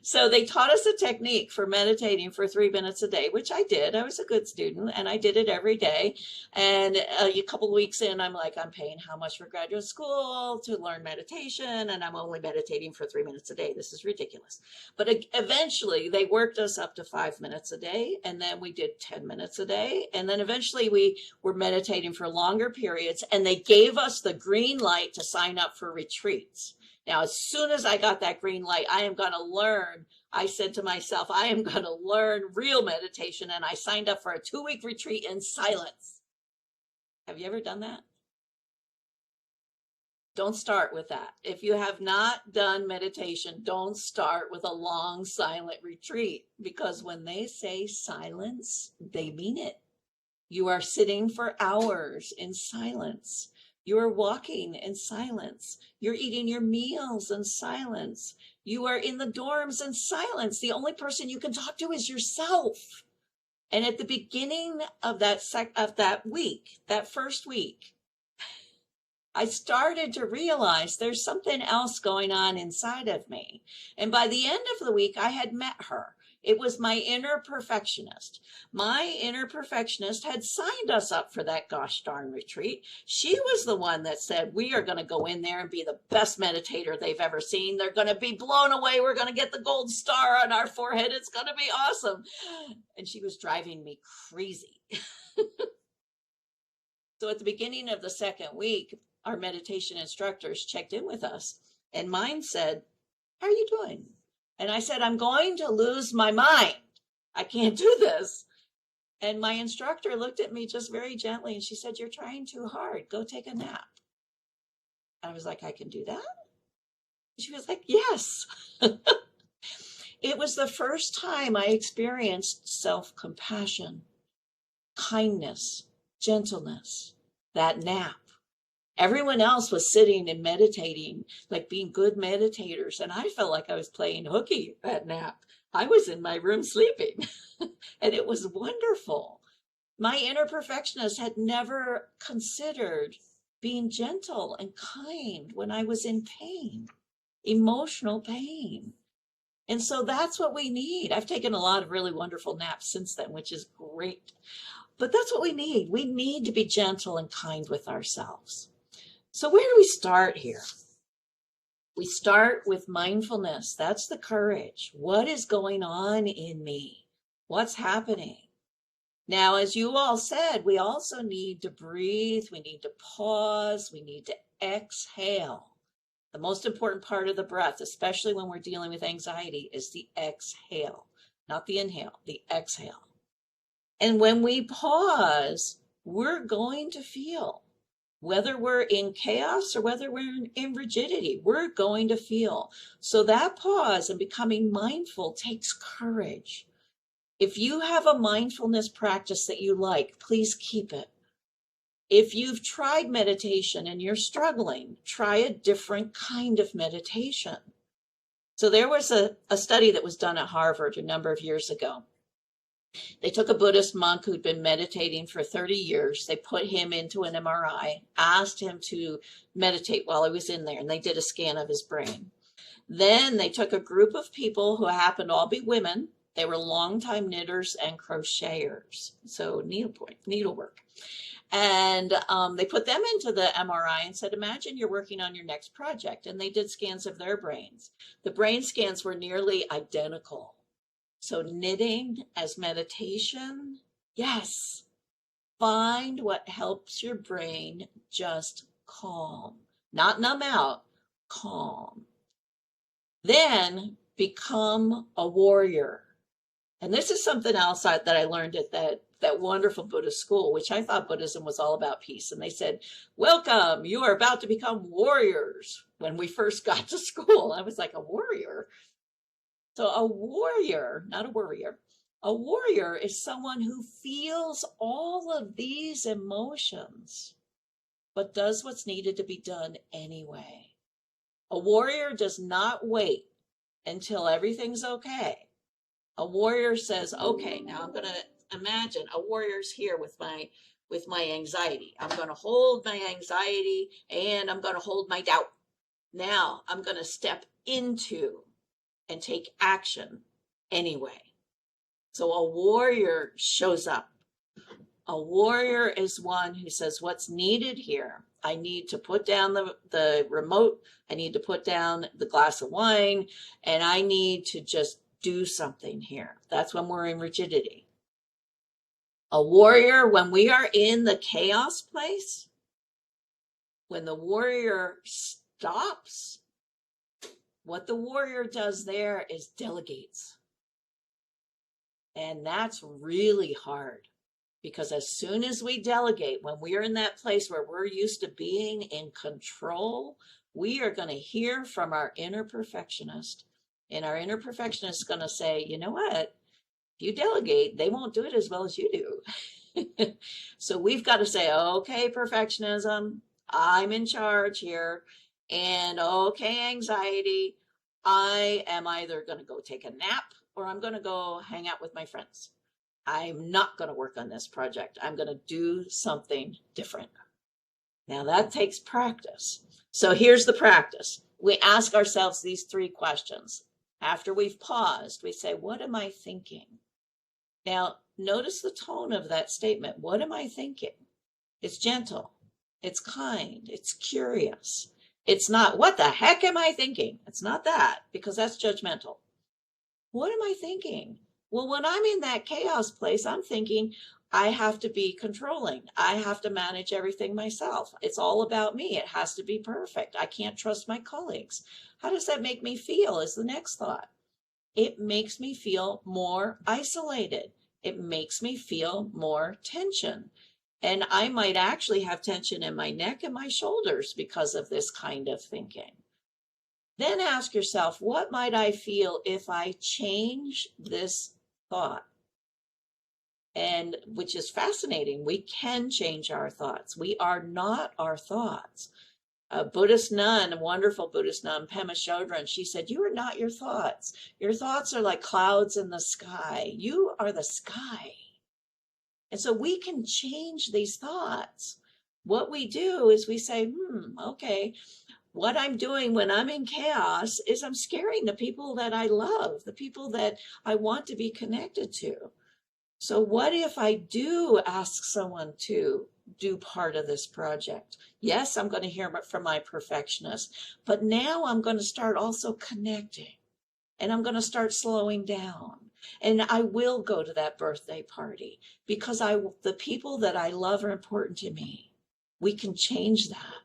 So they taught us a technique for meditating for 3 minutes a day, which I did. I was a good student and I did it every day. And a couple of weeks in, I'm like, I'm paying how much for graduate school to learn meditation, and I'm only meditating for 3 minutes a day. This is ridiculous. But eventually they worked us up to 5 minutes a day, and then we did 10 minutes a day. And then eventually we were meditating for longer periods, and they gave us the green light to sign up for retreats. Now, as soon as I got that green light, I am going to learn. I said to myself, I am going to learn real meditation. And I signed up for a 2-week retreat in silence. Have you ever done that? Don't start with that. If you have not done meditation, don't start with a long silent retreat, because when they say silence, they mean it. You are sitting for hours in silence. You're walking in silence. You're eating your meals in silence. You are in the dorms in silence. The only person you can talk to is yourself. And at the beginning of that week, that first week, I started to realize there's something else going on inside of me. And by the end of the week, I had met her. It was my inner perfectionist. My inner perfectionist had signed us up for that gosh darn retreat. She was the one that said, we are going to go in there and be the best meditator they've ever seen. They're going to be blown away. We're going to get the gold star on our forehead. It's going to be awesome. And she was driving me crazy. So at the beginning of the second week, our meditation instructors checked in with us, and mine said, how are you doing? And I said, I'm going to lose my mind. I can't do this. And my instructor looked at me just very gently, and she said, you're trying too hard. Go take a nap. I was like, I can do that? She was like, yes. It was the first time I experienced self-compassion, kindness, gentleness, that nap. Everyone else was sitting and meditating, like being good meditators. And I felt like I was playing hooky that nap. I was in my room sleeping and it was wonderful. My inner perfectionist had never considered being gentle and kind when I was in pain, emotional pain. And so that's what we need. I've taken a lot of really wonderful naps since then, which is great. But that's what we need. We need to be gentle and kind with ourselves. So where do we start here? We start with mindfulness. That's the courage. What is going on in me? What's happening? Now, as you all said, we also need to breathe. We need to pause. We need to exhale. The most important part of the breath, especially when we're dealing with anxiety, is the exhale, not the inhale, the exhale. And when we pause, we're going to feel, whether we're in chaos or whether we're in rigidity, we're going to feel. So that pause and becoming mindful takes courage. If you have a mindfulness practice that you like, please keep it. If you've tried meditation and you're struggling, try a different kind of meditation. So there was a study that was done at Harvard a number of years ago. They took a Buddhist monk who'd been meditating for 30 years. They put him into an MRI, asked him to meditate while he was in there, and they did a scan of his brain. Then they took a group of people who happened to all be women. They were longtime knitters and crocheters, so needlework. And they put them into the MRI and said, imagine you're working on your next project. And they did scans of their brains. The brain scans were nearly identical. So knitting as meditation, yes. Find what helps your brain just calm, not numb out, calm. Then become a warrior. And this is something else that I learned at that wonderful Buddhist school, which I thought Buddhism was all about peace. And they said, welcome, you are about to become warriors. When we first got to school, I was like, a warrior? So a warrior, not a worrier, a warrior is someone who feels all of these emotions, but does what's needed to be done anyway. A warrior does not wait until everything's okay. A warrior says, okay, now I'm going to imagine a warrior's here with my anxiety. I'm going to hold my anxiety and I'm going to hold my doubt. Now I'm going to step into and take action anyway. So a warrior shows up. A warrior is one who says, what's needed here? I need to put down the remote. I need to put down the glass of wine, and I need to just do something here. That's when we're in rigidity. A warrior, when we are in the chaos place, when the warrior stops, what the warrior does there is delegates. And that's really hard, because as soon as we delegate, when we are in that place where we're used to being in control, we are going to hear from our inner perfectionist. And our inner perfectionist is going to say, you know what? If you delegate, they won't do it as well as you do. So we've got to say, okay, perfectionism, I'm in charge here. And okay, anxiety, I am either going to go take a nap or I'm going to go hang out with my friends. I'm not going to work on this project. I'm going to do something different. Now that takes practice. So here's the practice. We ask ourselves these 3 questions. After we've paused, we say, what am I thinking? Now, notice the tone of that statement. What am I thinking? It's gentle. It's kind. It's curious. It's not, what the heck am I thinking? It's not that, because that's judgmental. What am I thinking? Well, when I'm in that chaos place, I'm thinking I have to be controlling. I have to manage everything myself. It's all about me. It has to be perfect. I can't trust my colleagues. How does that make me feel is the next thought. It makes me feel more isolated. It makes me feel more tension. And I might actually have tension in my neck and my shoulders because of this kind of thinking. Then ask yourself, what might I feel if I change this thought? And which is fascinating. We can change our thoughts. We are not our thoughts. A Buddhist nun, a wonderful Buddhist nun, Pema Chodron, she said, you are not your thoughts. Your thoughts are like clouds in the sky. You are the sky. And so we can change these thoughts. What we do is we say, okay, what I'm doing when I'm in chaos is I'm scaring the people that I love, the people that I want to be connected to. So what if I do ask someone to do part of this project? Yes, I'm going to hear from my perfectionist, but now I'm going to start also connecting, and I'm going to start slowing down. And I will go to that birthday party because the people that I love are important to me. We can change that.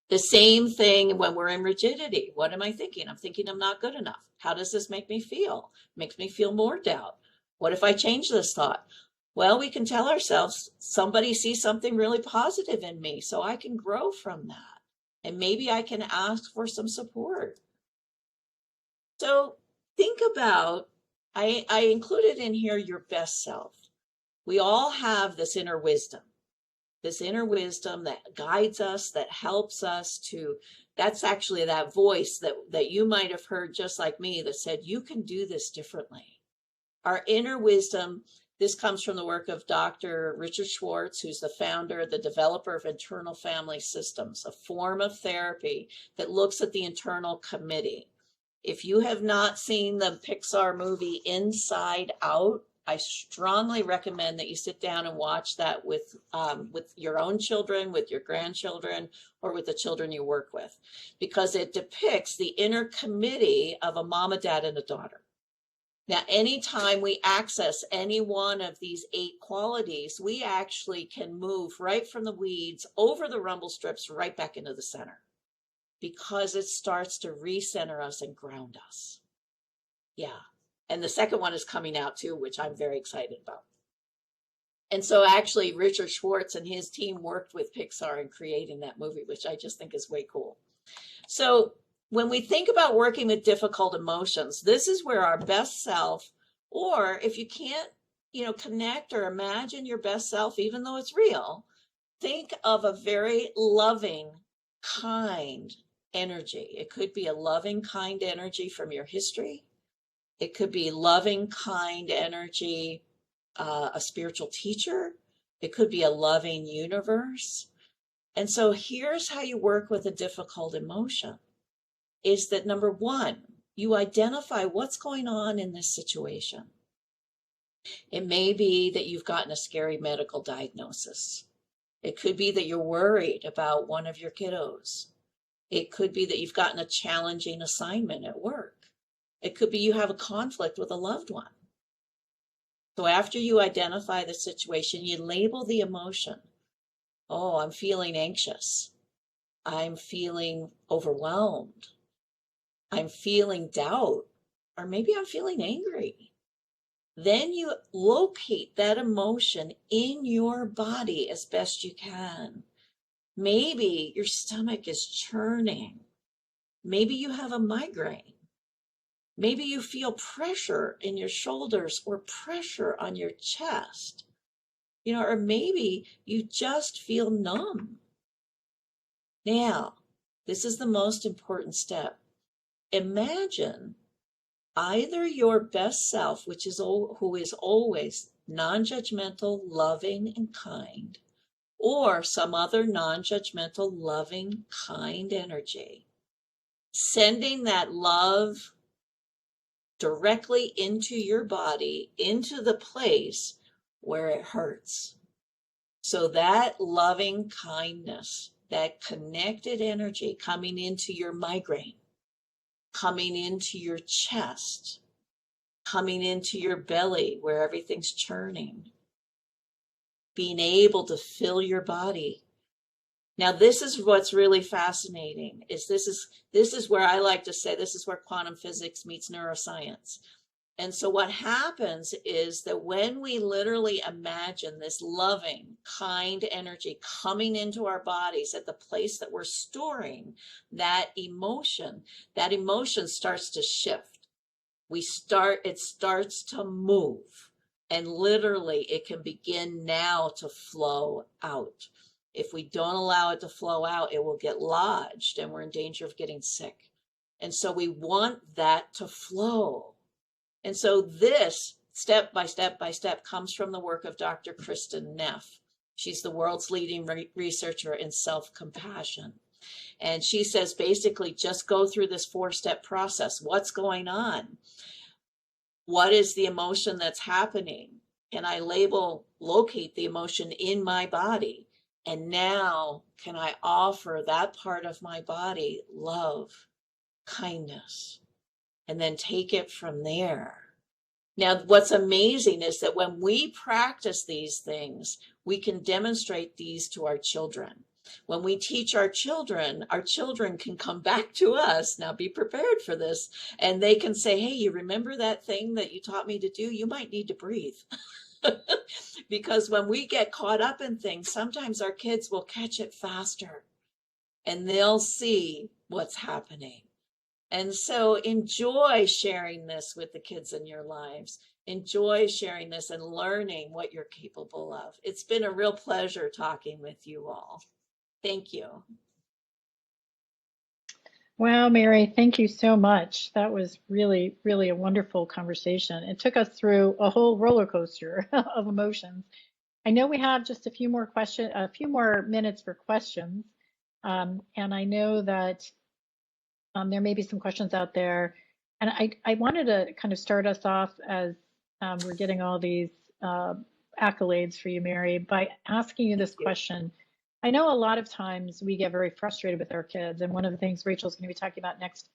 The same thing when we're in rigidity. What am I thinking? I'm thinking I'm not good enough. How does this make me feel? It makes me feel more doubt. What if I change this thought? Well, we can tell ourselves, somebody sees something really positive in me, so I can grow from that. And maybe I can ask for some support. So think about, I included in here your best self. We all have this inner wisdom that guides us, that helps us to, that's actually that voice that you might have heard just like me that said, you can do this differently. Our inner wisdom, this comes from the work of Dr. Richard Schwartz, who's the founder, the developer of internal family systems, a form of therapy that looks at the internal committee. If you have not seen the Pixar movie Inside Out, I strongly recommend that you sit down and watch that with your own children, with your grandchildren, or with the children you work with, because it depicts the inner committee of a mom, a dad, and a daughter. Now, anytime we access any one of these 8 qualities, we actually can move right from the weeds over the rumble strips right back into the center, because it starts to recenter us and ground us. Yeah. And the second one is coming out too, which I'm very excited about. And so actually Richard Schwartz and his team worked with Pixar in creating that movie, which I just think is way cool. So when we think about working with difficult emotions, this is where our best self, or if you can't, connect or imagine your best self, even though it's real, think of a very loving, kind energy. It could be a loving, kind energy from your history. It could be loving, kind energy, a spiritual teacher. It could be a loving universe. And so here's how you work with a difficult emotion, is that number one, you identify what's going on in this situation. It may be that you've gotten a scary medical diagnosis. It could be that you're worried about one of your kiddos. It could be that you've gotten a challenging assignment at work. It could be you have a conflict with a loved one. So after you identify the situation, you label the emotion. Oh, I'm feeling anxious. I'm feeling overwhelmed. I'm feeling doubt, or maybe I'm feeling angry. Then you locate that emotion in your body as best you can. Maybe your stomach is churning. Maybe you have a migraine. Maybe you feel pressure in your shoulders or pressure on your chest, or maybe you just feel numb. Now, this is the most important step. Imagine either your best self, who is always non-judgmental, loving, and kind, or some other non-judgmental, loving, kind energy, sending that love directly into your body, into the place where it hurts. So that loving kindness, that connected energy coming into your migraine, coming into your chest, coming into your belly where everything's churning, being able to fill your body. Now, this is what's really fascinating, is this is where I like to say, this is where quantum physics meets neuroscience. And so what happens is that when we literally imagine this loving, kind energy coming into our bodies at the place that we're storing that emotion starts to shift. It starts to move. And literally it can begin now to flow out. If we don't allow it to flow out, it will get lodged and we're in danger of getting sick. And so we want that to flow. And so this step by step by step comes from the work of Dr. Kristen Neff. She's the world's leading researcher in self-compassion. And she says, basically, just go through this 4-step process. What's going on? What is the emotion that's happening? Can I locate the emotion in my body? And now can I offer that part of my body love, kindness, and then take it from there. Now, what's amazing is that when we practice these things, we can demonstrate these to our children. When we teach our children can come back to us. Now, be prepared for this. And they can say, hey, you remember that thing that you taught me to do? You might need to breathe. Because when we get caught up in things, sometimes our kids will catch it faster and they'll see what's happening. And so enjoy sharing this with the kids in your lives. Enjoy sharing this and learning what you're capable of. It's been a real pleasure talking with you all. Thank you. Wow, Mary, thank you so much. That was really, really a wonderful conversation. It took us through a whole roller coaster of emotions. I know we have just a few more minutes for questions. And I know that there may be some questions out there. And I wanted to kind of start us off as we're getting all these accolades for you, Mary, by asking you this question. I know a lot of times we get very frustrated with our kids. And one of the things Rachel's going to be talking about next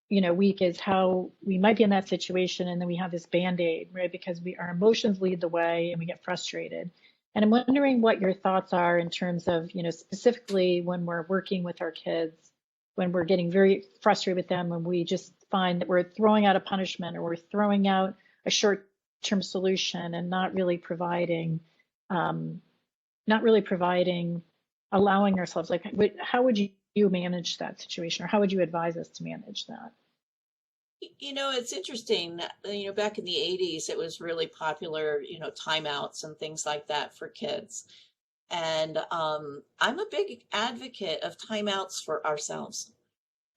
week is how we might be in that situation and then we have this Band-Aid, right? Because our emotions lead the way and we get frustrated. And I'm wondering what your thoughts are in terms of, specifically when we're working with our kids, when we're getting very frustrated with them, when we just find that we're throwing out a punishment or we're throwing out a short-term solution and not really providing, allowing ourselves, like, how would you manage that situation, or how would you advise us to manage that? It's interesting, back in the 80s, it was really popular, timeouts and things like that for kids. And I'm a big advocate of timeouts for ourselves,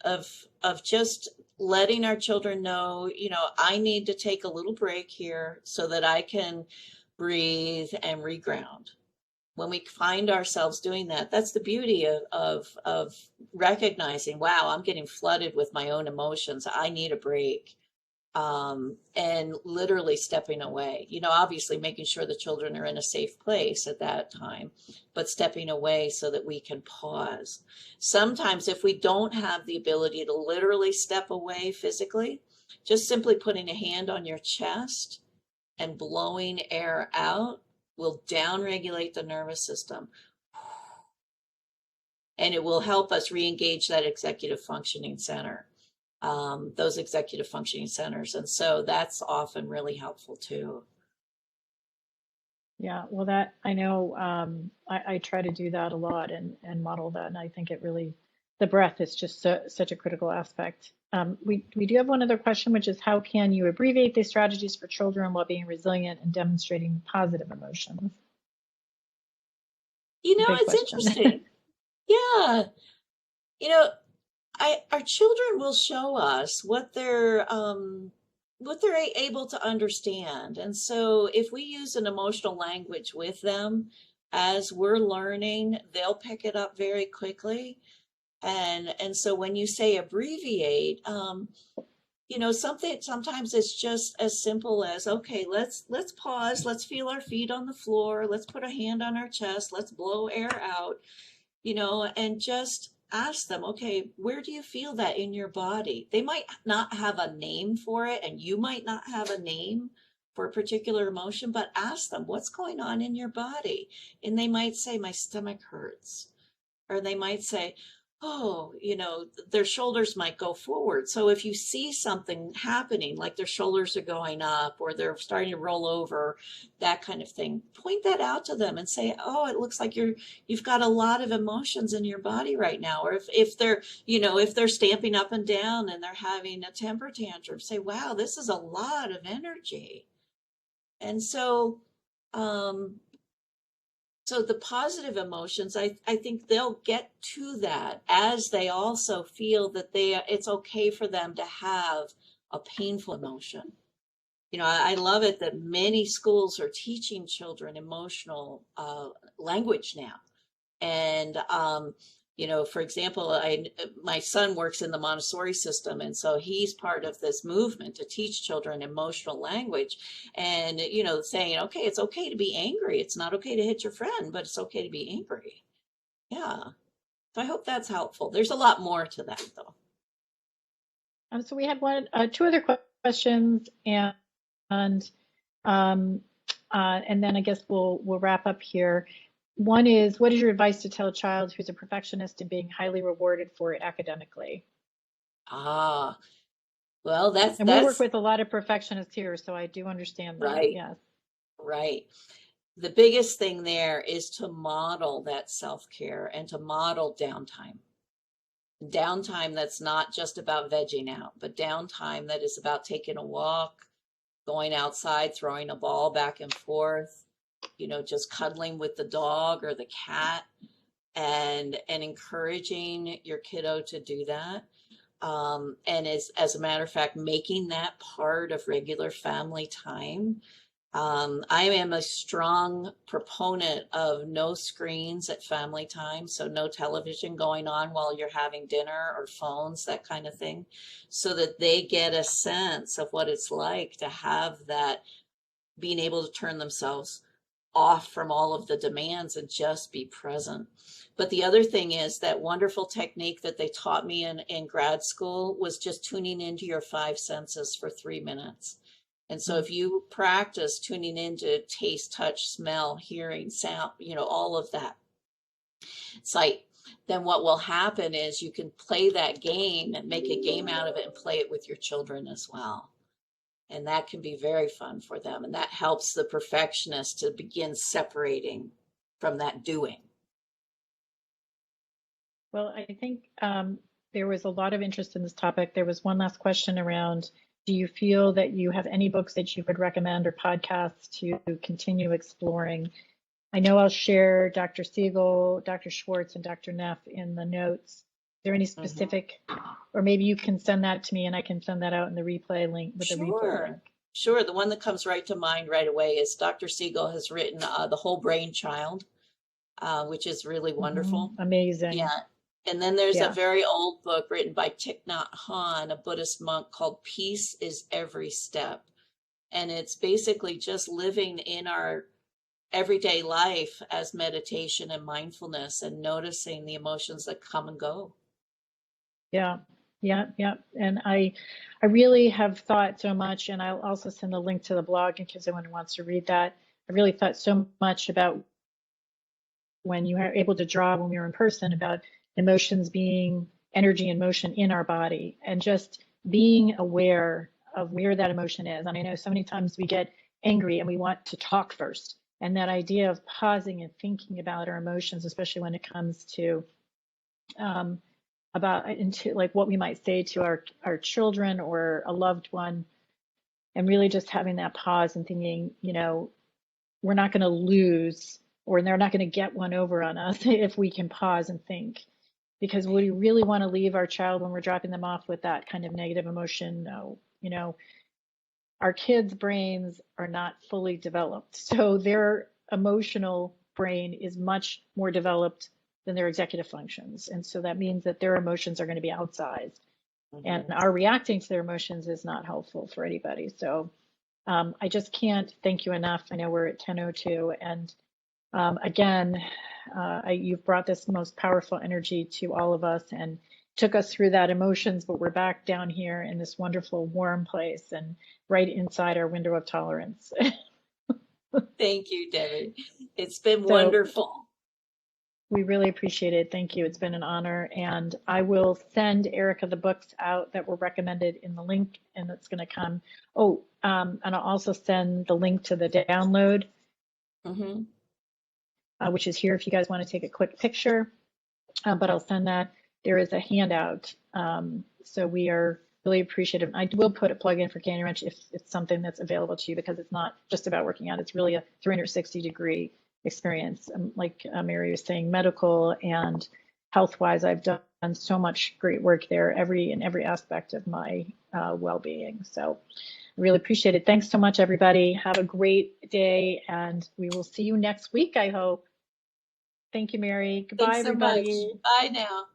of just letting our children know, I need to take a little break here so that I can breathe and reground. When we find ourselves doing that, that's the beauty of recognizing, wow, I'm getting flooded with my own emotions. I need a break. And literally stepping away, obviously making sure the children are in a safe place at that time, but stepping away so that we can pause. Sometimes if we don't have the ability to literally step away physically, just simply putting a hand on your chest and blowing air out will downregulate the nervous system. And it will help us re-engage that executive functioning center. Those executive functioning centers. And so that's often really helpful too. Yeah, well, that I know I try to do that a lot and model that. And I think it really, the breath is just such a critical aspect. We do have one other question, which is how can you abbreviate these strategies for children while being resilient and demonstrating positive emotions? It's interesting. Yeah. Our children will show us what they're able to understand. And so if we use an emotional language with them as we're learning, they'll pick it up very quickly. And so when you say abbreviate, sometimes it's just as simple as, okay, let's pause, let's feel our feet on the floor, let's put a hand on our chest, let's blow air out, and just ask them, okay, where do you feel that in your body? They might not have a name for it, and you might not have a name for a particular emotion, but ask them, what's going on in your body? And they might say, my stomach hurts. Or they might say, oh, their shoulders might go forward. So if you see something happening, like their shoulders are going up or they're starting to roll over, that kind of thing, point that out to them and say, oh, it looks like you've got a lot of emotions in your body right now. Or if they're, if they're stamping up and down and they're having a temper tantrum, say, wow, this is a lot of energy. And um, so the positive emotions, I think they'll get to that as they also feel that it's okay for them to have a painful emotion. I love it that many schools are teaching children emotional language now. And for example, my son works in the Montessori system, and so he's part of this movement to teach children emotional language, and saying, okay, it's okay to be angry. It's not okay to hit your friend, but it's okay to be angry. Yeah. So I hope that's helpful. There's a lot more to that, though. So we had two other questions, and and then I guess we'll wrap up here. One is, what is your advice to tell a child who's a perfectionist and being highly rewarded for it academically? Ah, well, that's And we work that's with a lot of perfectionists here, so I do understand that. right, Yes. right. The biggest thing there is to model that self-care and to model downtime. Downtime that's not just about vegging out, but downtime that is about taking a walk, going outside, throwing a ball back and forth, just cuddling with the dog or the cat, and encouraging your kiddo to do that. And as a matter of fact, making that part of regular family time. I am a strong proponent of no screens at family time, so no television going on while you're having dinner or phones, that kind of thing, so that they get a sense of what it's like to have that, being able to turn themselves off from all of the demands and just be present. But the other thing is that wonderful technique that they taught me in grad school was just tuning into your five senses for 3 minutes. And so if you practice tuning into taste, touch, smell, hearing, sound, all of that, sight, then what will happen is you can play that game and make a game out of it and play it with your children as well. And that can be very fun for them. And that helps the perfectionist to begin separating from that doing. Well, I think there was a lot of interest in this topic. There was one last question around, do you feel that you have any books that you would recommend or podcasts to continue exploring? I know I'll share Dr. Siegel, Dr. Schwartz, and Dr. Neff in the notes. Is there any specific, or maybe you can send that to me and I can send that out in the replay link with the replay link. Sure. The one that comes right to mind right away is Dr. Siegel has written The Whole Brain Child, which is really wonderful. Amazing. Yeah. And then there's a very old book written by Thich Nhat Hanh, a Buddhist monk, called Peace is Every Step. And it's basically just living in our everyday life as meditation and mindfulness and noticing the emotions that come and go. Yeah. And I really have thought so much, and I'll also send a link to the blog in case anyone wants to read that. I really thought so much about when you are able to draw when we were in person about emotions being energy and motion in our body, and just being aware of where that emotion is. And I know so many times we get angry and we want to talk first. And that idea of pausing and thinking about our emotions, especially when it comes to into like what we might say to our children or a loved one, and really just having that pause and thinking, we're not going to lose, or they're not going to get one over on us if we can pause and think. Because would we really want to leave our child when we're dropping them off with that kind of negative emotion? No. Our kids' brains are not fully developed, so their emotional brain is much more developed than their executive functions. And so that means that their emotions are going to be outsized. And our reacting to their emotions is not helpful for anybody. So I just can't thank you enough. I know we're at 10:02, and again, you've brought this most powerful energy to all of us and took us through that emotions, but we're back down here in this wonderful warm place and right inside our window of tolerance. Thank you, Debbie. It's been wonderful. We really appreciate it. Thank you. It's been an honor. And I will send Erica the books out that were recommended in the link, and it's going to come. Oh, and I'll also send the link to the download, which is here if you guys want to take a quick picture. But I'll send that. There is a handout. So we are really appreciative. I will put a plug in for Canyon Ranch if it's something that's available to you, because it's not just about working out. It's really a 360-degree experience. Like Mary was saying, medical and health-wise, I've done so much great work there, in every aspect of my well-being. So I really appreciate it. Thanks so much, everybody. Have a great day, and we will see you next week, I hope. Thank you, Mary. Goodbye, Thanks so everybody. much. Bye now.